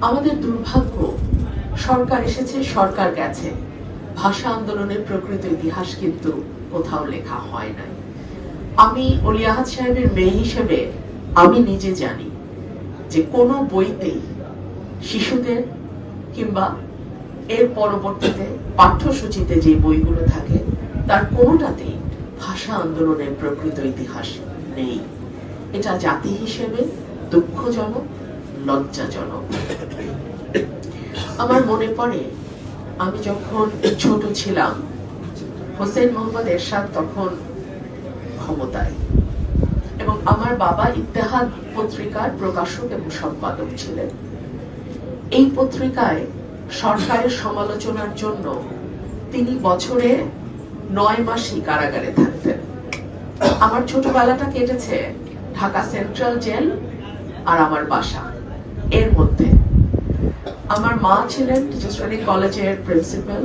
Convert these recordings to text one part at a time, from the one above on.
আমাদের দুর্ভাগ্য, সরকার এসেছে, সরকার গেছে, ভাষা আন্দোলনের প্রকৃত ইতিহাস কিন্তু কোথাও লেখা হয় নাই। আমি অলি আহাদ সাহেবের মেয়ে হিসেবে আমি নিজে জানি যে কোনো বইতেই শিশুদের কিংবা এর পরবর্তীতে পাঠ্যসূচিতে যে বইগুলো থাকে তার কোনোটাতেই ভাষা আন্দোলনের প্রকৃত ইতিহাস নেই। এটা জাতি হিসেবে দুঃখজনক, লজ্জাজনক। আমার মনে পড়ে আমি যখন ছোট ছিলাম, হোসেন মোহাম্মদ এরশাদ তখন ক্ষমতায়, এবং আমার বাবা ইত্তেহাদ পত্রিকার প্রকাশক এবং সম্পাদক ছিলেন। এই পত্রিকায় সরকারের সমালোচনার জন্য তিনি বছরে 9 মাসই কারাগারে থাকতেন। আমার ছোটবেলাটা কেটেছে ঢাকা সেন্ট্রাল জেল আর আমার বাসা এর মধ্যে। আমার মা ছিলেন টিচার্স ট্রেনিং কলেজের প্রিন্সিপাল।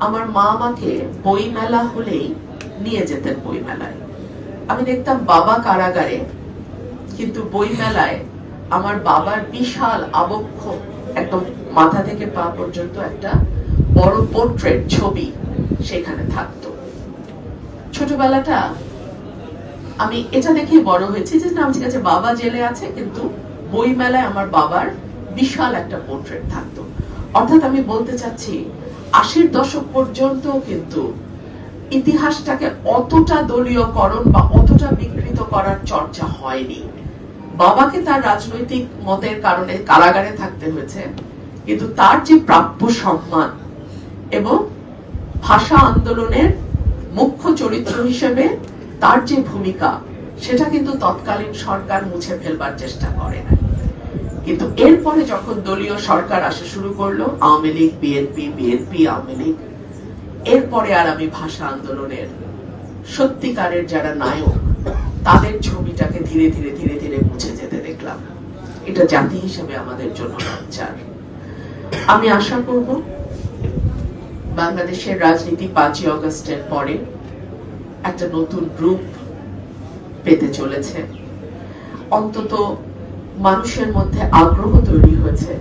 আমার মা আমাকে বই মেলা হলেই নিয়ে যেতেন বই মেলায়। আমি দেখতাম বাবা কারাগারে, কিন্তু বই মেলায় আমার বাবার বিশাল আবক্ষ, একদম মাথা থেকে পা পর্যন্ত একটা বড় পোর্ট্রেট ছবি সেখানে থাকতো। ছোটবেলাটা আমি এটা দেখে বড় হয়েছি যে না, ঠিক আছে, বাবা জেলে আছে, কিন্তু বই মেলায় আমার বাবার বিশাল একটা পোর্ট্রেট থাকতো। অর্থাৎ আমি বলতে চাচ্ছি 80-র দশক পর্যন্ত কিন্তু ইতিহাসটাকে অতটা দলীয়করণ বা অতটা বিকৃত করার চর্চা হয়নি। বাবাকে তার রাজনৈতিক মতের কারণে কারাগারে থাকতে হয়েছে, কিন্তু তার যে প্রাপ্য সম্মান এবং ভাষা আন্দোলনের মুখ্য চরিত্র হিসেবে তার যে ভূমিকা, সেটা কিন্তু তৎকালীন সরকার মুছে ফেলবার চেষ্টা করে না। কিন্তু এরপরে যখন দলীয় সরকার আসা শুরু করলো, আওয়ামী লীগ, বিএনপি, আওয়ামী লীগ, এরপরে আর আমি ভাষা আন্দোলনের সত্যিকারের যারা নায়ক তাদের ছবিটাকে ধীরে ধীরে ধীরে ধীরে মুছে যেতে দেখলাম। এটা জাতি হিসেবে আমাদের জন্য লজ্জার। আমি আশা করব বাংলাদেশের রাজনীতি 5ই অগস্টের পরে একটা নতুন রূপ পেতে চলেছে। অন্তত মানুষের মধ্যে আগ্রহ তৈরি হয়েছে,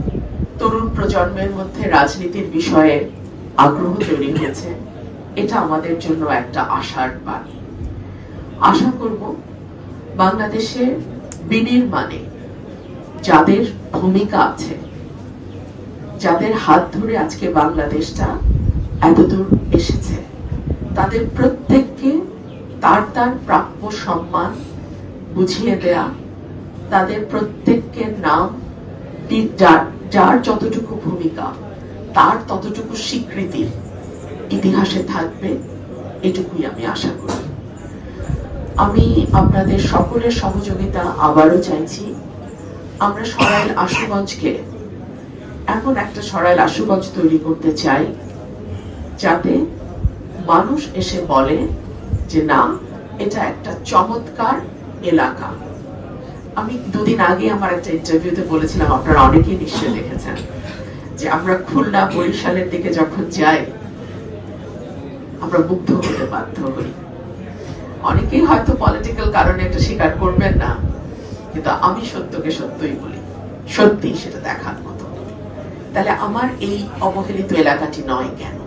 তরুণ প্রজন্মের মধ্যে রাজনীতির বিষয়ে আগ্রহ তৈরি হয়েছে। এটা আমাদের জন্য একটা আশার বাণী। আশা করব বাংলাদেশে বিনির্মাণে যাদের ভূমিকা আছে, যাদের হাত ধরে আজকে বাংলাদেশটা এতদূর এসেছে, তাদের প্রত্যেককে তার তার প্রাপ্য সম্মান বুঝিয়ে দেয়া, তাদের প্রত্যেককে নাম, যার যতটুকু ভূমিকা তার ততটুকু স্বীকৃতির ইতিহাসে থাকবে, এটুকুই আমি আশা করি। আমি আপনাদের সকলের সহযোগিতা আবারও চাইছি। আমরা সরাইল আশুগঞ্জকে এমন একটা সরাইল আশুগঞ্জ তৈরি করতে চাই যাতে মানুষ এসে বলে যে না, এটা একটা চমৎকার এলাকা। আমি 2 দিন আগে আমার একটা ইন্টারভিউতে বলেছিলাম, আপনারা অনেকেই নিশ্চয়ই দেখেছেন, যে আমরা খুলনা বরিশালের দিকে যখন যাই আমরা মুগ্ধ হতে বাধ্য হই। অনেকেই হয়তো পলিটিক্যাল কারণে এটা স্বীকার করবেন না, কিন্তু আমি সত্যকে সত্যই বলি, সত্যি সেটা দেখার মতো। তাহলে আমার এই অবহেলিত এলাকাটি নয় কেন?